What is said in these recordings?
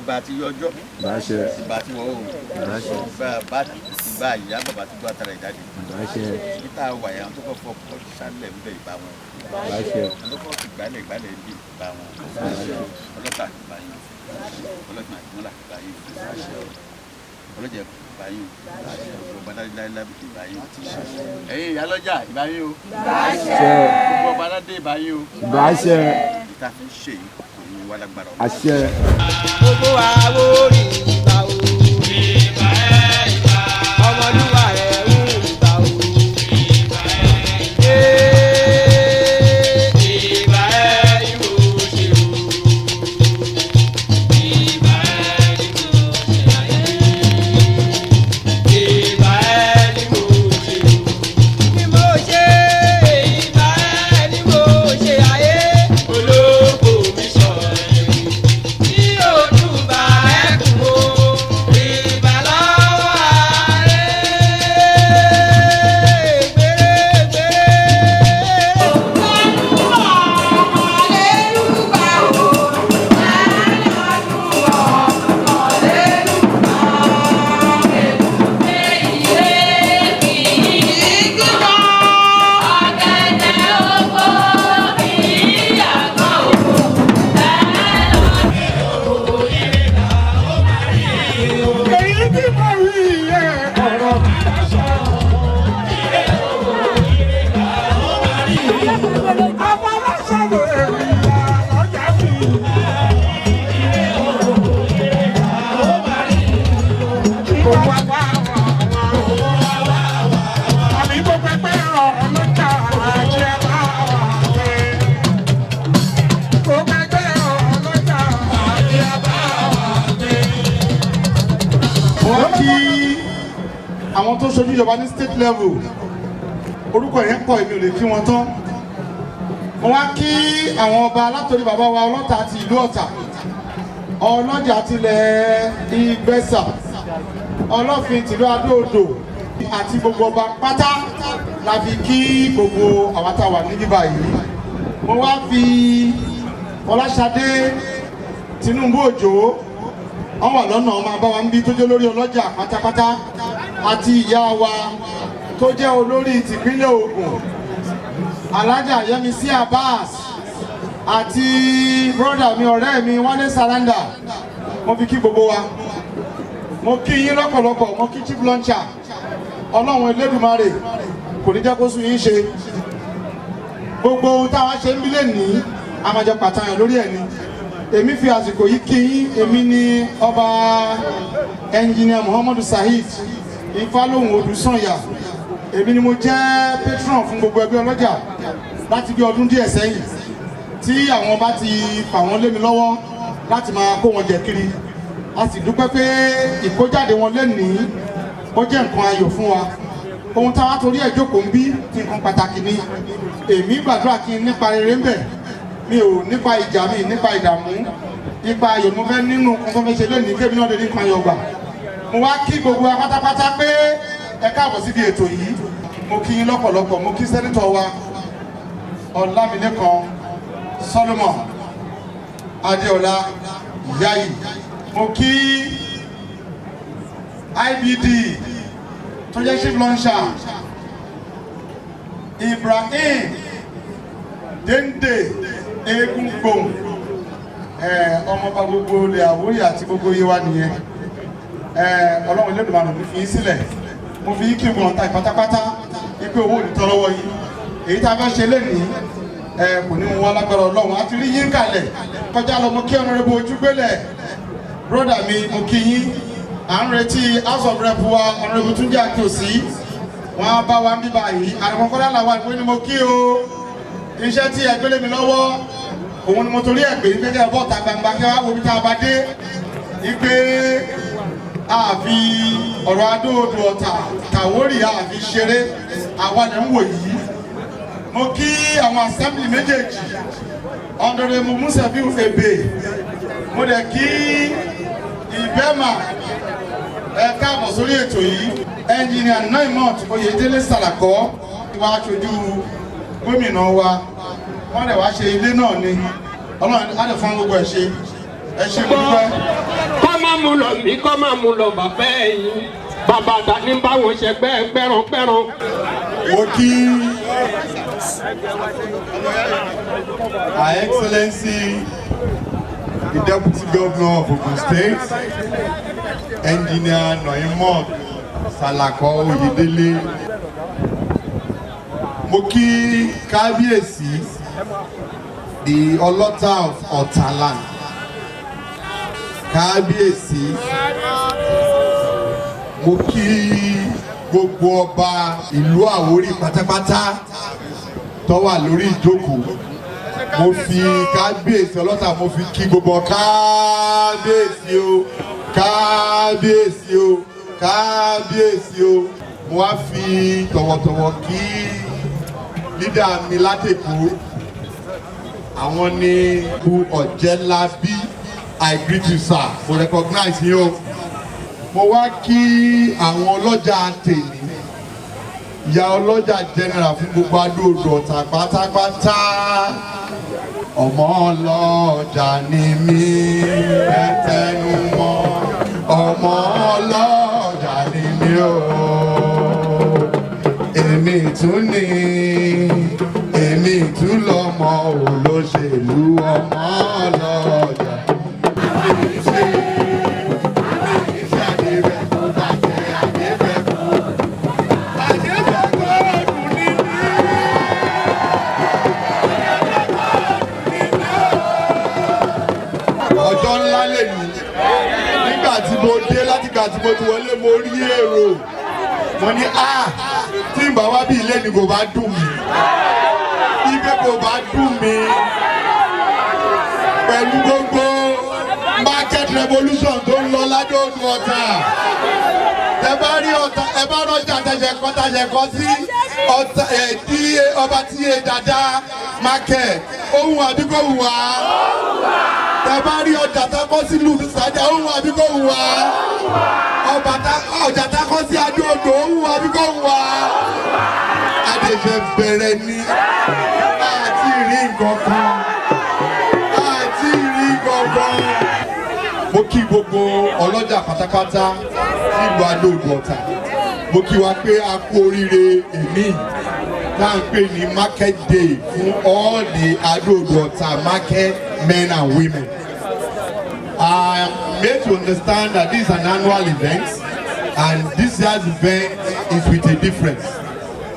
ìbà àti ọjọ́ ìbà àti wọ́ oòrùn ìbà ìyá bàbá tí gbọ́ àtàrà ìjáde títà wà yà tó kọ́ fọ́ sálẹ̀ ń bẹ ìbà wọn tó kọ́ ìgbálẹ̀ ń bí ìbà wọn ọlọ́pàá ìbà yìí ọlọ́pàá ìmúlà ìbà yìí ọlọ́jẹ̀ ìbà yìí ọgbọ́n dáadáa ìbà yìí ẹ̀yin ìyá lọ́jà ìbà yìí o gbogbo ọba aládé ìbà yìí o ìta fi ń ṣe yìí kò ní wà lágbára gbogbo Awori ìbà o ọmọlúwa rẹ̀ ń ìbà o. Àwọn tó ṣojú ìjọba ní state level orúkọ yẹn pọ̀ èmi ò lè kí wọn tán. Mo wá kí àwọn ọba látòrí bàbá wa ọlọ́ta àti ìlú Ọ̀tà, ọlọ́jà tilẹ̀ Ìgbẹ́sà, ọlọ́fin tìlú Adó-Odò àti gbogbo ọba pátá la fi kí gbogbo àwọn tá a wà níbí báyìí. Mo wá fi Fọláṣadé Tinubu Òjó wọ́n wà lọ́nà ọmọ abáwa ń bí tó jẹ́ olórí ọlọ́jà pátápátá àti ìyá wa tó jẹ́ olórí tìpínlẹ̀ Ògùn Alájà Yẹmisí Obas àti brọ́dà mi ọ̀rẹ́ mi Wálé Saranda. Mo fi kí gbogbo wa, mo kí yín lọ́pọ̀lọpọ̀, mo kí chief launcher Ọlọ́run Elédùmarè kò ní jẹ́ kó sùn yín ṣe. Gbogbo ohun táwa ṣe ń bílẹ̀ ní àmàjọ pàtàkì lórí ẹ̀ ni. Èmi fi àsìkò yìí kí yín, èmi ni ọba ẹnjìnìà Muhammadu Saheed Ifálóhùn Odùsànyà. Èmi ni mo jẹ́ patron fún gbogbo ẹgbẹ́ ọlọ́jà láti bí ọdún díẹ̀ sẹ́yìn tí àwọn ọba ti fà wọ́n lé mi lọ́wọ́ láti máa kó wọn jẹ kiri. A sì dúpẹ́ pé ìkójáde wọn lénìí ó jẹ́ nǹkan ayọ̀ fún wa. Ohun táwa torí ẹ̀ jókòó ń bí nǹkan pàtàkì ni. Èmi gbàdúrà kí n nípa rere ń bẹ̀, mi ò nípa ìjà, mi nípa ìdààmú, ipa ayọ̀ mo fẹ́ nínú nǹkan tó fẹ́ ṣe lénìí kébí náà lè ní nǹkan ayọ̀ gbà. Mo wá kí gbogbo wa pátápátá pé ẹ káàbọ̀ síbi ètò yìí. Mo kí yín lọ́pọ̀lọpọ̀, mo kí sẹ́nitọ̀ wa Ọlámilékan Solomon Adéọlá Yayi, mo kí IBD tó jẹ́ chief launcher Ibrahim Dende Eégún Gbòhùn, ọmọọba gbogbo ilẹ̀ Àwórì àti gbogbo yé wa nìyẹn. Ọlọ́run Elédùmarè mi fi yín sílẹ̀, mo fi yín kí gbọ̀n ta pátápátá ipe owó òní tọ́lọ́wọ́ yín. Èyí tá a fẹ́ ṣe lénìí kò ní wọn lágbára Ọlọ́run, a ti rí yín kalẹ̀ kọjá lọ. Mo kí Honorable Ojúgbélẹ̀ broda mi, mo kí yín. À ń retí House of Rep wa Honorable Túnjí Akíòsí, wọ́n á bá wa ń bíbá yìí. Àrùnkọ́lá làwọn ìwé ni mo kí o. Iṣẹ́ tí ẹ gbélé mi lọ́wọ́ òun ni mo torí ẹ̀ pé gẹ́gẹ́ bọ́ta gbangba kí wọ́n á wo bí tá a bá dé. Ipe àfi ọ̀rọ̀ Adó-Odò Ọ̀tà Àwórì àfi ṣeré, àwa ni ń wò yìí. Mo kí àwọn assembly méjèèjì, Honorable Musafiu Ebe, mo dẹ̀ kí Ìbẹ́mà, ẹ káàbọ̀ sórí ètò yìí. Engineer Naimot Oyèdélé Sàlàkọ́ ti wá aṣojú gómìnà wa, wọ́n dẹ̀ wá ṣe ilé náà ni. Ọlọ́run á lè fún gbogbo ẹ̀ ṣe. Ẹ ṣe gbogbo ẹ. èèyàn bí kọ́ máa mú lọ bàbá ẹ̀yìn bàbá dání báwọn ṣẹgbẹ́ pẹ́ràn. Mo kí Her Excellency the Deputy Governor of Ogun State, Engineer Noimot Salako Oyedele. Mo kí Kábíyèsí the Olota of Ota Land. Kábíyèsí. Mo kí gbogbo ọba ìlú Awori pátápátá tó wà lórí ìjókòó. Mo fi Kábíyèsí Ọlọ́ta mo fi kí gbogbo Kábíyèsí o, Kábíyèsí o, Kábíyèsí o. Mo wá fi tọ̀wọ̀tọ̀wọ̀ kí lídà mi látẹ̀kọ́. Àwọn ni Ọ̀jẹ́lábí. I greet you sir. Mo recognize yín o. Mo wá kí àwọn ọlọ́jà tèmi. Ìyá ọlọ́jà general fún gbogbo Adó-Odò Ọ̀tà pátápátá. Ọmọ ọlọ́jà ni mí ẹtẹnu mọ́. Ọmọ ọlọ́jà ni mí o. Èmi tún ní èmi tún lọ́mọ olóṣèlú ọmọ ọlọ́jà. Ọjọ́ ńlá lè ní nígbà tí mo dé láti gbà tí mo ti wọlé mo rí èrò mo ní tí n bá wá bí ilé ni kò bá dùn mí ibi kò bá dùn mí pẹ̀lú gbogbo market revolution tó ń lọ Ládó-Odò Ọ̀tà. Ẹ bá rí Ọ̀tà ẹ bá rọjà tẹ̀sẹ̀kọ́ sí Ọ̀tà tí ọba tí yé dáadáa market ohun àbíkó wà. Ẹ bá rí ọjà takọ́ sí ìlú Ìsàjà ohun àbíkó wà. Ọjà takọ́ sí Adó-Odò ohun àbíkó wà. Adéṣẹ́ bẹ̀rẹ̀ ní àti rí nǹkan kan. Mo kí gbogbo ọlọ́jà pátápátá nílùú Adó-Odò Ọ̀tà. Mo kí wa pé a kú oríire èmi tá à ń pè ní market day fún all the Adó-Odò Ọ̀tà market men and women. I am made to understand that this is an annual event and this year's event is with a difference.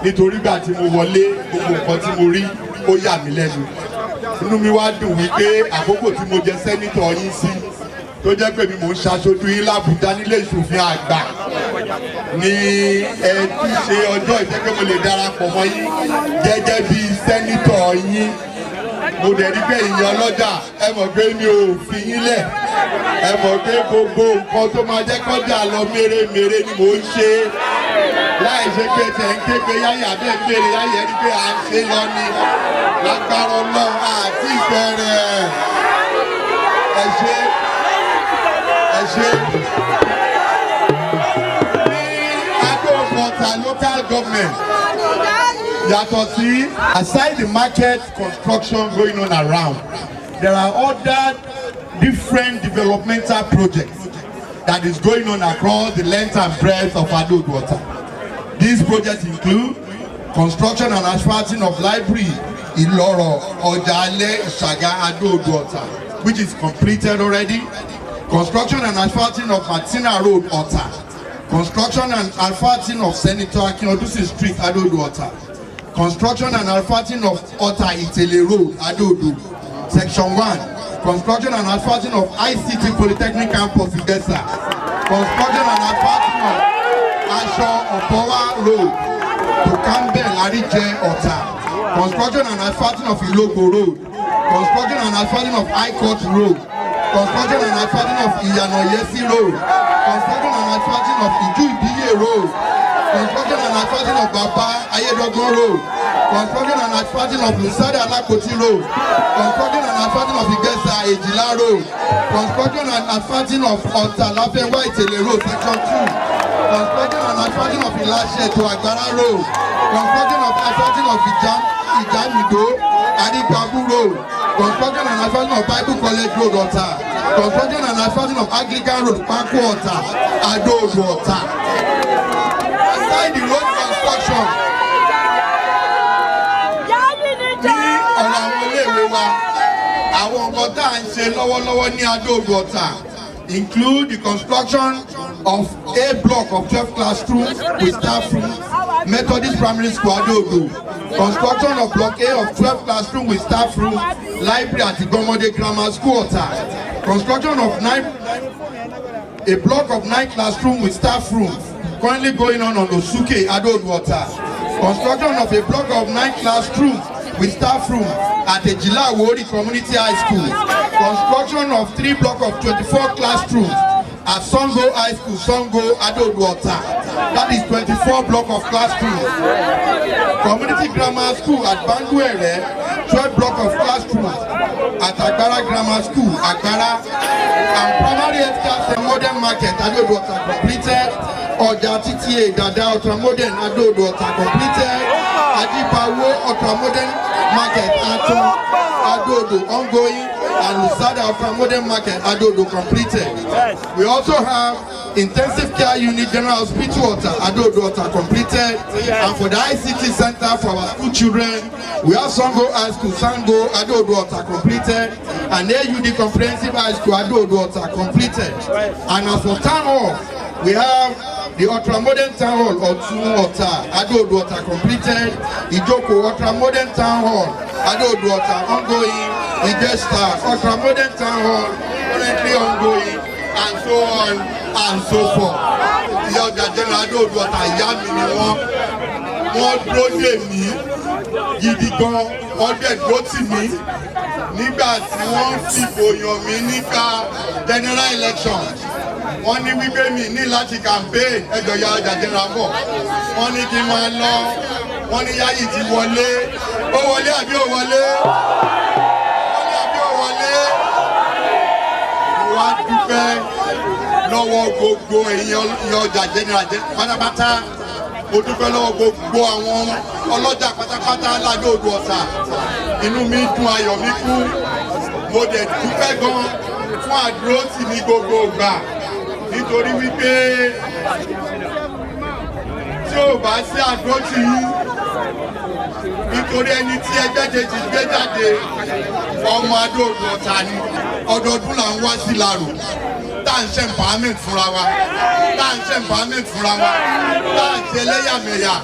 Nítorí gbà tí mo wọlé gbogbo nǹkan tí mo rí ó yà mí lẹ́nu. Inú mi wá dùn wípé àkókò tí mo jẹ sẹ́nítọ̀ yín sí tó jẹ́ pé mi mò ń ṣaṣojú yín l'Ábùjá nílé ìṣòfin àgbà ní ẹ ti ṣe ọjọ́ ìṣẹ́pẹ́ mo lè darapọ̀ mọ́ yín gẹ́gẹ́ bí sẹ́nítọ̀ yín. Mo dẹ̀ rí pé ìyẹn ọlọ́jà ẹ mọ̀ pé mi ò fi yín lẹ̀ ẹ mọ̀ pé gbogbo nǹkan tó máa jẹ́ kọjá lọ mèremère ni mò ń ṣe láì ṣe pé tẹ̀ ń ké pé yáyà bẹ́ẹ̀ mèrè yáyà ẹni pé à ń ṣe lọ ni lágbára Ọlọ́run àti ìbẹ̀rẹ̀ ẹ ṣe. Local government. Aside the market construction going on around, there are other different developmental projects that is going on across the length and breadth of Adó-Odò Ọ̀tà. These projects include construction and asphalting of library Iloro, Ota L.G.A Adó-Odò Ọ̀tà, which is completed already. Construction and asphalting of Martina Road, Ota. Construction and asphalting of Senator Akinodusi Street, Adó-Odò Ọ̀tà. Construction and asphalting of Ota Itele Road, Adó-Odò. Section 1. Construction and asphalting of ICT Polytechnic Campus, Ibesa. Construction and asphalting of Asho Opowa Road to Campbell, Arije, Ota. Construction and asphalting of Ilogo Road. Construction and asphalting of High Court Road. Construction and asphalting of Iyanoyesi Road. Construction and asphalting of Ijuibiye Road. Construction and asphalting of Baba Ayedogun Road. Construction and asphalting of Lusada Alakoti Road. Construction and asphalting of Igesa Ejila Road. Construction and asphalting of Ota Lafenwa Itele Road, Section 2. Construction and asphalting of Ilashe to Agbara Road. Construction of asphalting of Ijamido Adibabu Road. construction and unfolding of Bible College Road, Ota, construction and unfolding of Anglican Road, Pako, Ota, Ado-Odu, Ota. Aside the road construction, ní ọ̀rọ̀ àwọn iléèwé wa, àwọn nǹkan tá à ń ṣe lọ́wọ́lọ́wọ́ ní Ado-Odu, Ota include the construction of a block of 12 classrooms with staff rooms, Methodist Primary School, Ado-Odu. Construction of block A of 12 classrooms with staff room, library at Igomode Grammar School, Ota. Construction of a block of 9 classrooms with staff rooms currently going on Osuke, Ado-Odu, Ota. Construction of a block of 9 classrooms with staff room at Ejila Awori Community High School. Construction of 3 blocks of 24 classrooms at Songo High School, Songo, Ado-Odu, Ota. That is 24 blocks of classrooms. Community Grammar School at Banguere, 12 blocks of classrooms at Agbara Grammar School, Agbara. And primary health care and modern market, Ado-Odu, Ota completed. Oja TTA, Dada, Ultramodern, Ado-Odu, Ota completed. Ajibawo, Ultramodern market, Ado-Odu ongoing. And Lusada Ultramodern market, Ado-Odu completed. We also have intensive care unit, General Hospital, Ota, Ado-Odu, Ota completed. And for the ICT center for our school children, we have Songo High School, Sango, Ado-Odu, Ota completed. And AUD Comprehensive High School, Ado-Odu, Ota completed. And as for town hall, we have the Ultramodern Town Hall, Otun, Ota, Ado-Odu, Ota completed. Idiroko Ultramodern Town Hall, Ado-Odu, Ota ongoing. Idesta Ultramodern Town Hall currently ongoing, and so on and so forth. Ìyá ọjà jẹ́nà Ado-Odu, Ota ìyá mi ni wọ́n dúró dè mí gidi gan, wọ́n dẹ̀ dúró tì mí nígbà tí wọ́n fìbò yàn mí nígbà general election. Wọ́n ní wípé mi ní láti campaign ẹjọ́ ìyá ọjà jẹ́nà bọ̀. Wọ́n ní kí n máa lọ, wọ́n ní Yayi ti wọlé, ó wọlé àbí ó wọlé? Wá dúpẹ́ lọ́wọ́ gbogbo èèyàn ọjà general pátápátá. Mo dúpẹ́ lọ́wọ́ gbogbo àwọn ọlọ́jà pátápátá l'Ado-Odu, Ota. Inú mi dùn, ayọ̀ mi kú. Mo dẹ̀ dúpẹ́ gan fún àdúrótì ní gbogbo ìgbà. Nítorí wípé tí ò bá sí àdúrótì yìí, nítorí ẹni tí ẹgbẹ́ kejì gbé jáde ọmọ Ado-Odu, Ota ni ọdọọdún là ń wá sí Laro tá à ń ṣe empowerment fúnra wa, tá à ń ṣe empowerment fúnra wa, tá à ń ṣe ẹlẹ́yàmẹ̀yà,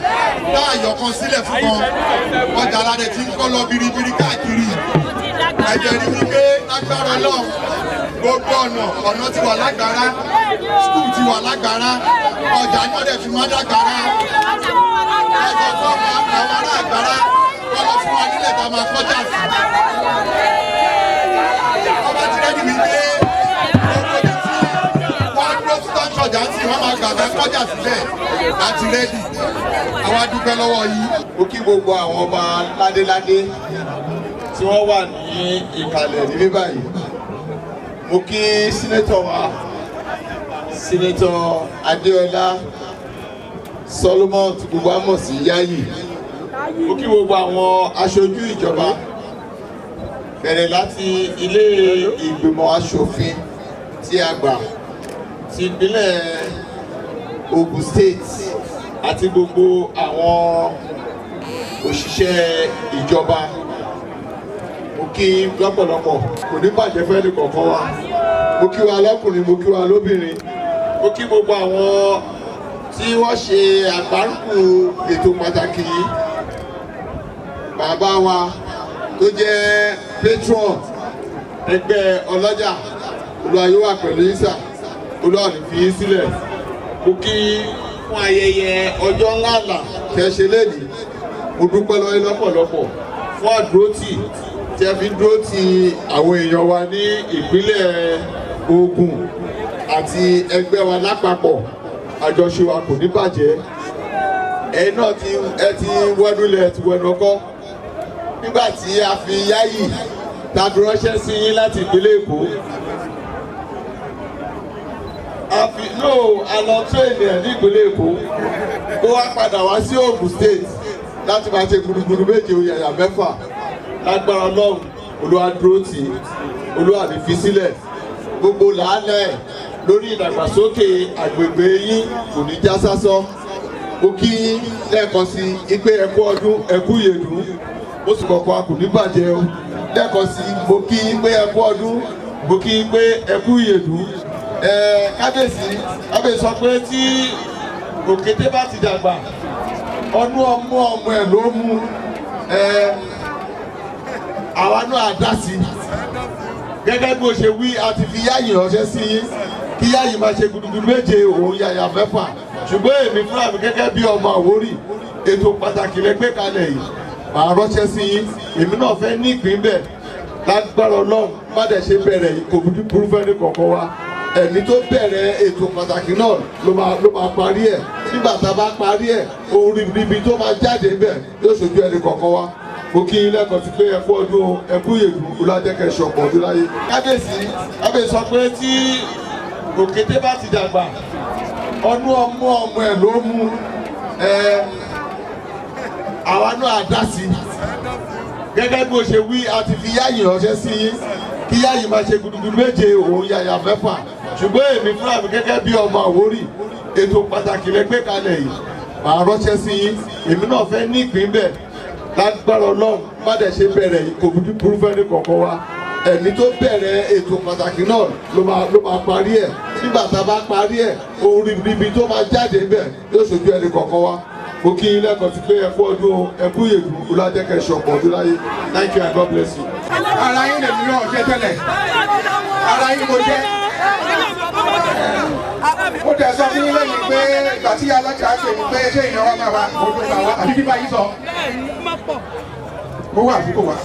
tá à yọkan sílẹ̀ fún kan. Ọjà aládẹ ti ń kọ́ lọ biribiri káàkiri. Ẹ̀jẹ̀ rí wípé lágbára Ọlọ́run gbogbo ọ̀nà ti wà lágbára, skul ti wà lágbára, ọjà náà dẹ̀ fi máa dágbára. Ẹ̀jọ̀ tó àwọn ará àgbára wọ́n lọ fún wa nílẹ̀ tá a máa kọjá sí. Ọba ti rẹ́dì wípé gbogbo ibi tí wọ́n dúró sí tọ́jú ọjà ń sìn wọ́n máa gbàgbé kọjá sílẹ̀ láti rẹ́dì. Àwa dúpẹ́ lọ́wọ́ yìí. Ó kí gbogbo àwọn ọba ládéládé tí wọ́n wà ní ìkàlẹ̀ níbí báyìí. Mo kí sínétọ̀ wa, sínétọ̀ Adéọlá Solomon tí gbogbo á mọ̀ sí Yayi. Mo kí gbogbo àwọn aṣojú ìjọba bẹ̀rẹ̀ láti ilé ìgbìmọ̀ aṣòfin tí a gbà ti ìpínlẹ̀ Ogun State àti gbogbo àwọn òṣìṣẹ́ ìjọba. Mo kí lọ́pọ̀lọpọ̀, kò ní bàjẹ́ fẹ́ ní kọ̀ọ̀kan wa. Mo kí wa lọ́kùnrin, mo kí wa lóbìnrin. Mo kí gbogbo àwọn tí wọ́n ṣe àgbárùkù ètò pàtàkì yìí. Bàbá wa tó jẹ́ patron ẹgbẹ́ ọlọ́jà, Olúwa yóò wà pẹ̀lú ìsà, Olúwa ní fi yín sílẹ̀. Mo kí fún ayẹyẹ ọjọ́ ńlá àlà tẹ́ ṣe lénìí. Mo dúpẹ́ lọ́wọ́ yín lọ́pọ̀lọpọ̀ fún àdúrótì tí ẹ fi dúró ti àwọn èèyàn wa ní ìpínlẹ̀ Ògùn àti ẹgbẹ́ wa lápapọ̀. Àjọṣe wa kò ní bàjẹ́. Ẹ̀yin náà ti wẹ́nulẹ̀ ti wẹ̀nù ọkọ́. Nígbà tí a fi Yayi tàbí ránṣẹ́ sí yín láti ìpínlẹ̀ Èkó. A lọ tó ènìyàn ní ìpínlẹ̀ Èkó. Ó wá padà wá sí Ogun State láti máa ṣe gbùdùgbùdù méje òyàyà mẹ́fà. Lágbára Ọlọ́run Olúwa dúró tì í, Olúwa ní fi sílẹ̀. Gbogbo làálẹ̀ lórí ìdàgbàsókè àgbègbè yín kò ní já sásán. Mo kí lẹ́ẹ̀kan sí i pé ẹ kú ọdún, ẹ kú ìyèdún. Mo sì kọ̀ọ̀kan a kò ní bàjẹ́ o. Lẹ́ẹ̀kan sí i mo kí pé ẹ kú ọdún, mo kí pé ẹ kú ìyèdún. Kábíyèsí sọ pé tí òkété bá ti dàgbà, ọdún ọmọ ẹ̀ ló mú. Àwa náà dá sí i. Gẹ́gẹ́ bí o ṣe wí, a ti fi yáyì ránṣẹ́ sí yín kí yáyì máa ṣe gudugudu méje òun yàyà mẹ́fà. Ṣùgbọ́n èmi fúnra mi gẹ́gẹ́ bí ọmọ Àwórì, ètò pàtàkì lẹ gbé kalẹ̀ yìí màá ránṣẹ́ sí yín. Èmi náà fẹ́ ní ìpín bẹ̀ lágbára Ọlọ́run. Má dẹ̀ ṣe bẹ̀rẹ̀ yìí kò burú fẹ́ ní kọ̀ọ̀kan wa. Ẹni tó bẹ̀rẹ̀ ètò pàtàkì náà ló máa parí ẹ̀. Nígbà tá a bá parí ẹ̀, ohun ribiribi tó máa jáde bẹ̀ yóò ṣojú ẹni kọ̀ọ̀kan wa. Mo kí yín lẹ́kọ̀ọ́ sí pé ẹ kú ọdún, ẹ kú ìyèdún, Olúwadẹ́kẹ̀ ṣọ̀pọ̀ ọdún láyé. Kábíyèsí sọ pé tí òkété bá ti dàgbà, ọdún ọmọ ẹ̀ ló mú. Àwa náà dá sí i. Gẹ́gẹ́ bí o ṣe wí, a ti fi yáyì ránṣẹ́ sí yín kí yáyì máa ṣe gudugudu méje òun yàyà mẹ́fà. Ṣùgbọ́n èmi fúnra mi gẹ́gẹ́ bí ọmọ Àwórì, ètò pàtàkì lẹ gbé kalẹ̀ yìí màá ránṣẹ́ sí yín. Èmi náà fẹ́ ní ìpín bẹ̀ lágbára Ọlọ́run. Má dẹ̀ ṣe bẹ̀rẹ̀ yìí kò burú fẹ́ ní kọ̀ọ̀kan wa. Ẹni tó bẹ̀rẹ̀ ètò pàtàkì náà ló máa parí ẹ̀. Nígbà tá a bá parí ẹ̀, ohun ribiribi tó máa jáde bẹ̀ yóò ṣojú ẹni kọ̀ọ̀kan wa. Mo kí yín lẹ́kọ̀ọ́ sí pé ẹ kú ọdún, ẹ kú ìyèdún, Olúwadẹ́kẹ̀ ṣọ̀pọ̀ ọdún láyé. Thank you and God bless you. Ara yín lèmi náà jẹ́ tẹ́lẹ̀. Ara yín mo jẹ́. Mo tẹ̀ sọ fún yín lẹ́yìn pé ìgbà tí alága pè mí pé ṣé ìyàwó máa wá ojú bá wá àbí kí bá yín sọ. Mo wà àbí kò wá.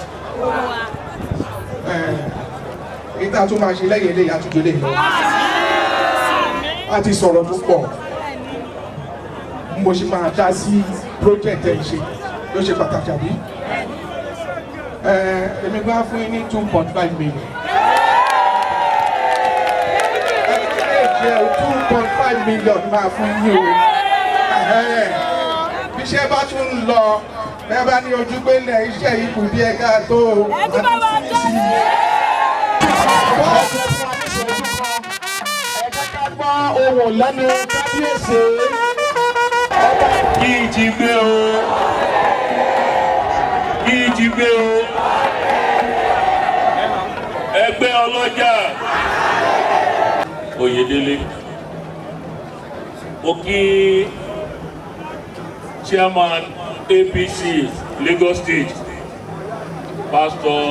Ìta tó máa ṣe lẹ́yìn eléyìí àtúntò lè lọ. A ti sọ̀rọ̀ tó pọ̀. Mo ṣe máa dá sí project ẹ̀ ṣe ló ṣe pàtàkì àbí. Èmi gbá fún yín ní 2.5 million. 2.5 million máa fún yín o. Bí iṣẹ́ bá tún ń lọ, ẹ bá ní ojú gbélé iṣẹ́ yìí kù díẹ̀ káàtó. Ẹ jẹ́ ká gbọ́ ohùn lẹ́nu kábíyèsí. Kitigbe o, Kitigbe o, ẹgbẹ́ ọlọ́jà Oyèdélé. Mo kí chairman APC Lagos State Pastor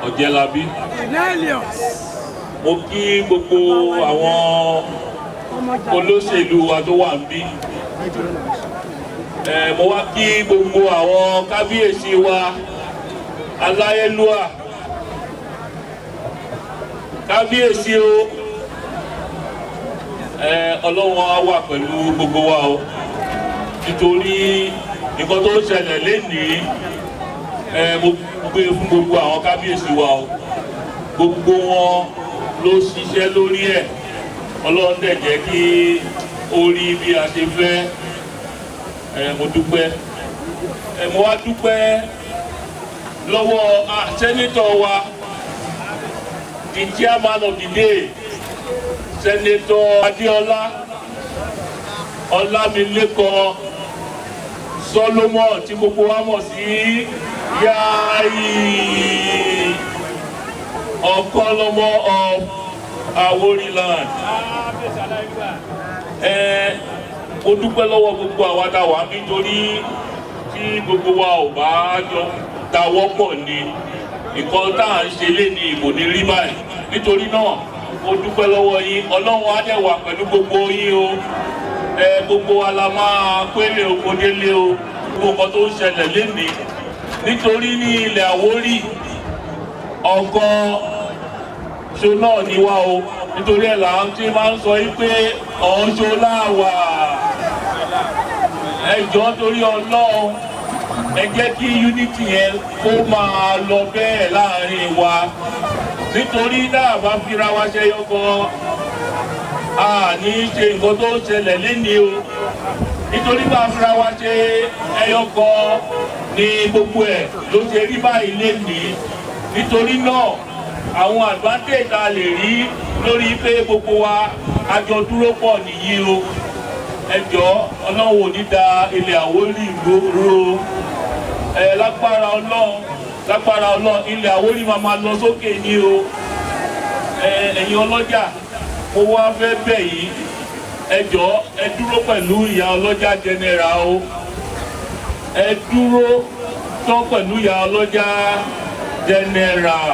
Ojelabi. Mo kí gbogbo àwọn olóṣèlú wa tó wà níbí. Mo wá kí gbogbo àwọn kábíyèsí wa aláyélúwà. Kábíyèsí o, Ọlọ́run á wà pẹ̀lú gbogbo wa o, nítorí nǹkan tó ń ṣẹlẹ̀ lénìí mo gbé fún gbogbo àwọn kábíyèsí wa o. Gbogbo wọn ló ṣiṣẹ́ lórí ẹ̀. Ọlọ́run dẹ̀ jẹ́ kí ó rí bí a ṣe fẹ́. Mo dúpẹ́. Mo wá dúpẹ́ lọ́wọ́ sẹ́nétọ̀ wa, the chairman of the day, Sẹ́nétọ̀ Adéọlá Ọlámilékan Solomon tí gbogbo wa mọ̀ sí Yáyì Ọ̀kọ́lọ́mọ of Awori land. Mo dúpẹ́ lọ́wọ́ gbogbo àwa tá wà nítorí tí gbogbo wa ò bá jọ dáwọ́ pọ̀ ní nǹkan tá à ń ṣe lé ní ìbò ní rí báyìí. Nítorí náà mo dúpẹ́ lọ́wọ́ yín. Ọlọ́run á dẹ̀ wà pẹ̀lú gbogbo yín o. Gbogbo wa la máa pélé oko délé o. Gbogbo nǹkan tó ń ṣẹlẹ̀ lénìí nítorí ní ilẹ̀ Àwórì ọ̀gán ṣo náà ni wá o. Nítorí ẹ̀ là ń tí máa ń sọ yí pé ọ̀ṣọ́ láwà. Ẹ jọ̀ọ́ torí Ọlọ́run, ẹ jẹ́ kí unity yẹn kó máa lọ bẹ́ẹ̀ láàrin wa. Nítorí náà bá fira wa ṣe yọkan, a ní ṣe nǹkan tó ń ṣẹlẹ̀ lénìí o. Nítorí bá fira wa ṣe ẹyọkan ní gbogbo ẹ̀ ló ṣe rí báyìí lénìí. nítorí náà àwọn advantage tá a lè rí lórí pé gbogbo wa àjọ dúró pọ̀ nìyí o ẹ jọ̀ọ́ Ọlọ́run ò ní da ilẹ̀ Àwórì ro lágbára Ọlọ́run ilẹ̀ Àwórì máa lọ sókè ní o ẹ̀yin ọlọ́jà mo wá fẹ́ bẹ̀ yìí ẹ jọ̀ọ́ ẹ dúró pẹ̀lú ìyá ọlọ́jà general o ẹ dúró tán pẹ̀lú ìyá ọlọ́jà general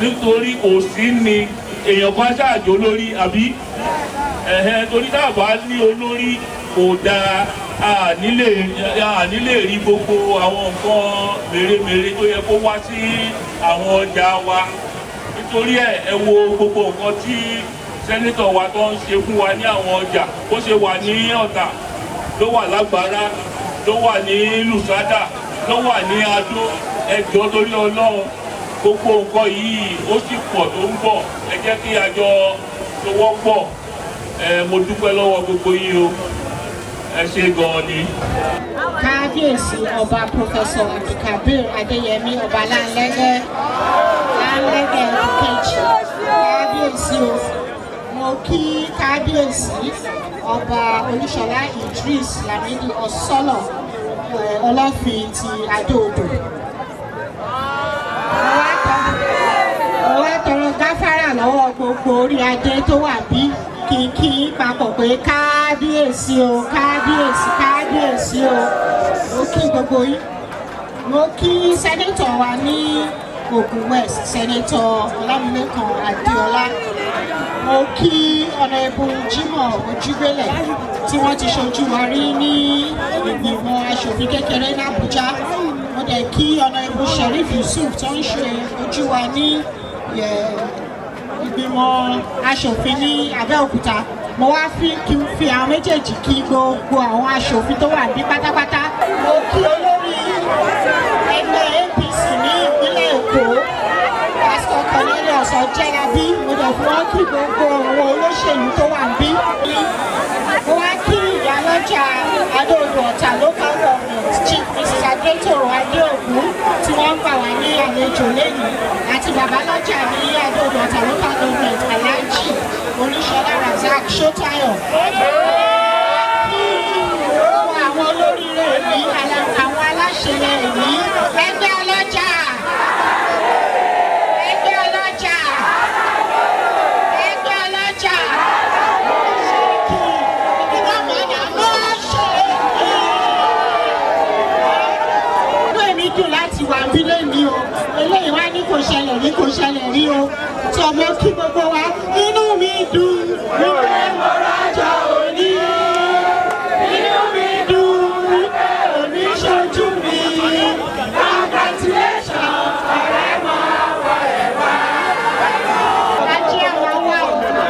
nítorí òsì ni èèyàn kan ṣáàjò lórí àbí torí tá a bá ní olórí kò dáa a nílè rí gbogbo àwọn nǹkan mèremère tó yẹ kó wá sí àwọn ọjà wa nítorí ẹ wo gbogbo nǹkan tí sẹ́nítọ̀ wa tó ń ṣe fún wa ní àwọn ọjà bó ṣe wà ní Ọ̀tà ló wà l'Àgbàrá ló wà ní Lùsádà ló wà ní Adó ẹ jọ̀ọ́ torí Ọlọ́run gbogbo nǹkan yìí ó sì pọ̀ tó ń bọ̀ ẹ jẹ́ kí àjọ tó wọ́pọ̀ mo dúpẹ́ lọ́wọ́ gbogbo yín o ẹ ṣé gan-an ni. Kábíyèsí ọba Pọfẹsọ Abdulkabir Adéyẹmí ọba Láńlẹ́gẹ́ kejì kábíyèsí o mo kí kábíyèsí ọba Olúṣọlá Idris Lamidi Ọ̀sọ́lọ̀ Ọlọ́fin ti Adó-Odò. Mo wá tọrọ gáfárà lọ́wọ́ gbogbo orí adé tó wà bí kí papọ̀ pé kábíyèsí o kábíyèsí o mo kí gbogbo yín mo kí sẹ́nẹ́tọ̀ wa ní Ògùn West sẹ́nẹ́tọ̀ Ọlámilékan Adéọlá mo kí ọ̀nàẹ̀bù Jimoh Ojúgbélẹ̀ tí wọ́n ti ṣojú wa rí ní ìgbìmọ̀ aṣòfin kékeré ní Àbújá mo dẹ̀ kí ọ̀nàẹ̀bù Sheriff Yusuf tó ń ṣe ojú wa ní ìgbìmọ̀ aṣòfin ní Abẹ́òkúta mo wá fi àwọn méjèèjì kí gbogbo àwọn aṣòfin tó wà ní pátápátá mo kí olórí ẹgbẹ́ APC ní ìpínlẹ̀ Èkó Pásítọ̀ Cornelius Ọ̀jẹ́lábí mo dẹ̀ fi wọ́n kí gbogbo àwọn olóṣèlú tó wà bí mo wá kí ìyálọ́jà Adó-Odò Ọ̀tà local government Chief Mrs. Adétòrò Adéògún tí wọ́n ń gbà wá ní àlejò lẹ́yìn àti babalọ́jà ní Adó-Odò Ọ̀tà local government Alhaji Olúṣọlá Razak Ṣótáyọ̀ kí àwọn olóríire èmi àwọn aláṣẹ èmi ẹgbẹ́ ọlọ́jà láti wà nílé mi o eléyìí wá ní kò ṣẹlẹ̀ rí o tí ọmọ kí gbogbo wa inú mi dùn wípé mo rájọ òní inú mi dùn wípé òní ṣojú mi congratulations ọ̀rẹ́ mọ́ wọ ẹ̀ wá. ajé àwọn wa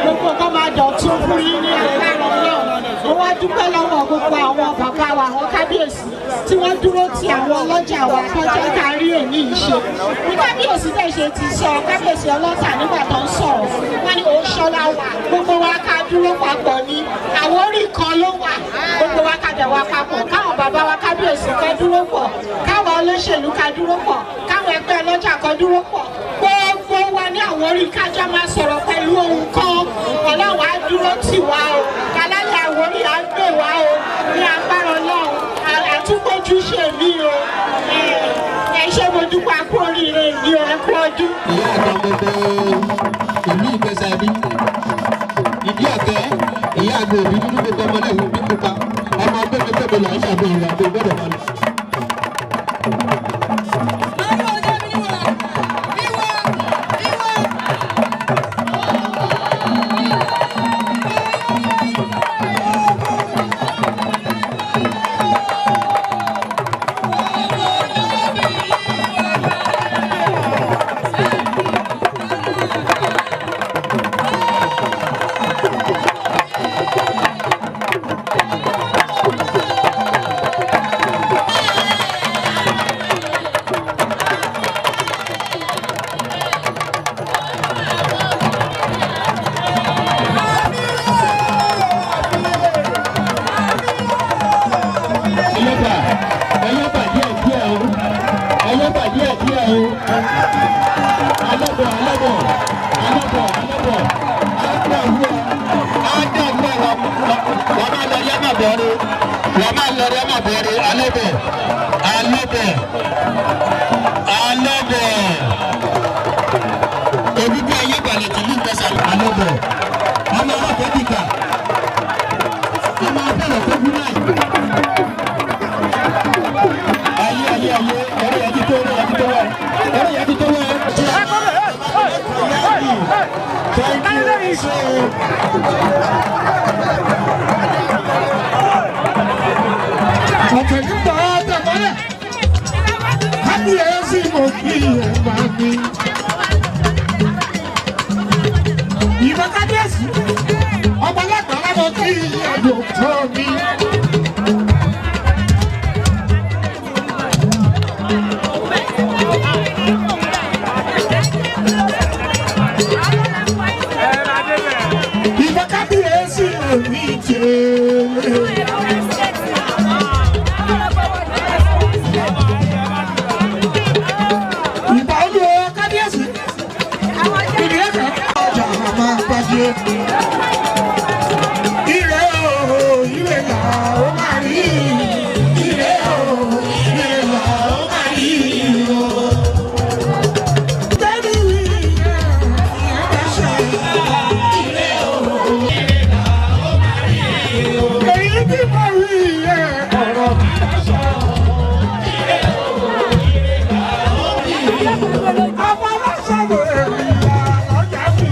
gbogbo kan máa dọ̀tún fún yín ní agbára náà mo wá dúpẹ́ lọ́wọ́ gbogbo àwọn bàbá wa àwọn kábíyèsí tí wọ́n dúró ti àwọn ọlọ́jà wa tó jẹ́ ká rí èmi ìṣe ní kábíyèsí bẹ́ẹ̀ ṣe ti sọ kábíyèsí ọlọ́tà nígbà tó ń sọ̀rọ̀ wọ́n ní Òṣọlá wà gbogbo wa ká dúró papọ̀ ní Àwórì kan ló wà gbogbo wa ká dẹ̀ wá papọ̀ káwọn bàbá wa kábíyèsí ká dúró pọ̀ káwọn olóṣèlú ká dúró pọ̀ káwọn ẹgbẹ́ ọlọ́jà ká dúró pọ̀ gbogbo wa ní Àwórì kájọ máa sọ̀rọ̀ pẹ̀lú ohun kan Ọlọ́run á dúró tì wá o kálálẹ̀ Àwórì á gbé wá o ní agbára Ọlọ́run àtúgbójú ṣe mí o ẹ ṣe mo dúpẹ́ kú oríire ní o ẹ kú ọdún. ìyá àgbà gbogbo ìlú Ìgbésà bí ìdí ọ̀kẹ́ ìyá àgbà òbí dúdú gbogbo ọmọdé ìlú bí pupa ọmọ gbẹgbẹgbẹ là ń ṣàbẹ̀wò àti ìgbọ́dọ̀ wọn. bọ̀ọ́rẹ́ wọ́n máa lọ rí ọmọ bọ̀ọ́rẹ́ alẹ́bẹ̀ òbíbí ẹyẹ balẹ̀ tìlú ìgbésà alẹ́bẹ̀ ọmọ ọlọ́pàá dìgbà ọmọ abẹ́rẹ́ tó bí náà ayé ọ̀rẹ́ yẹn ti tó wẹ̀. ọ̀tẹ̀ nígbà ọ̀tẹ̀ mọ́lẹ̀ kábíyèsí mo kí ẹ̀ bá mi. ìbá kábíyèsí ọmọ alágbára mo kí ẹ̀dùn tó mi. ìbá kábíyèsí mi jẹ́. Ire o, ire la o máa rí. Ire o, ire la o máa rí o. Tẹ́lí mi ìyẹn bá ṣe. Ire o, ire la o máa rí o. Èyí tí mo rí yẹn ọ̀rọ̀ mi bá sọ. Ire o, ire la o máa rí o. Ọmọ lọ́sọ̀rọ̀ èyí la ọjà mi.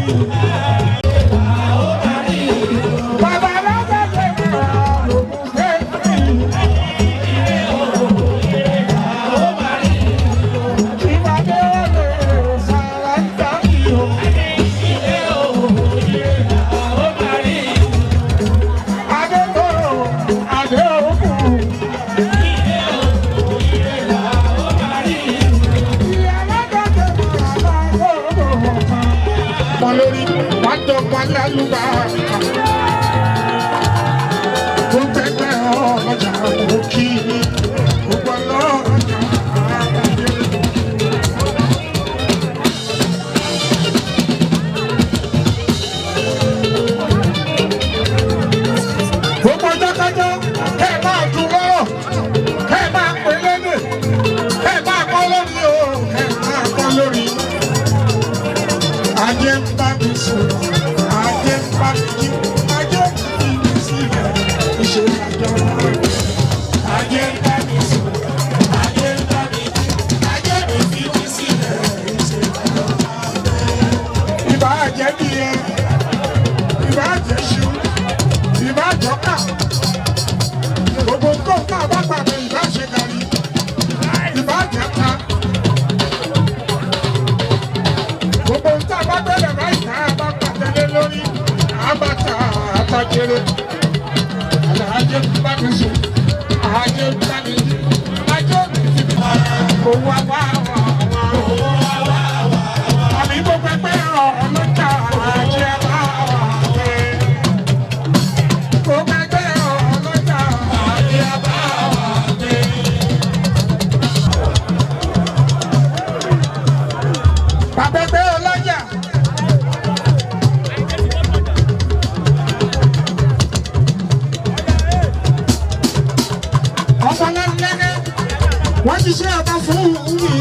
Wọ́n ti ṣe ọba fún mi,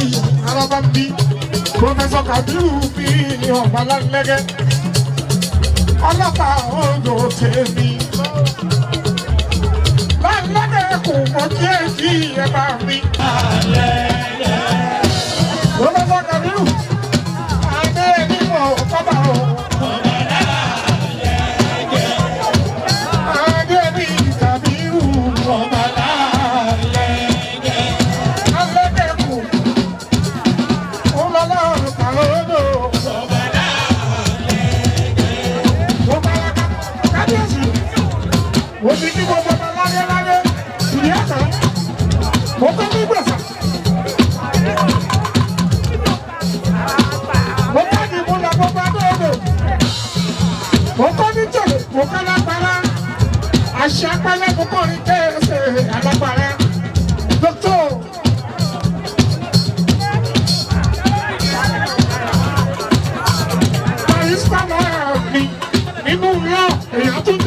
araba ń bí. Pọfẹ́sọ̀ Kabiru bí ní ọba lálẹ́gẹ́. Ọlọ́pàá odò tèmi. Lálẹ́gẹ́ kò mọ kí èyí ẹ bá mi. Pọfẹ́sọ̀ Kabiru, adé mímọ̀ kọ́bà o. Adé mi Kabiru ọba òbí ní gbogbo ọmọ láyé ìyá kan mo kọ́ ní gbèsè mo kọ́ ní ìmúlẹ̀ gbogbo adóòdò mo kọ́ ní jòlè mo kọ́ lágbára àṣà pálẹ̀ mo kọ́ ní kéèsè alágbára dókítà. Barista náà mi nínú yọ èèyàn tún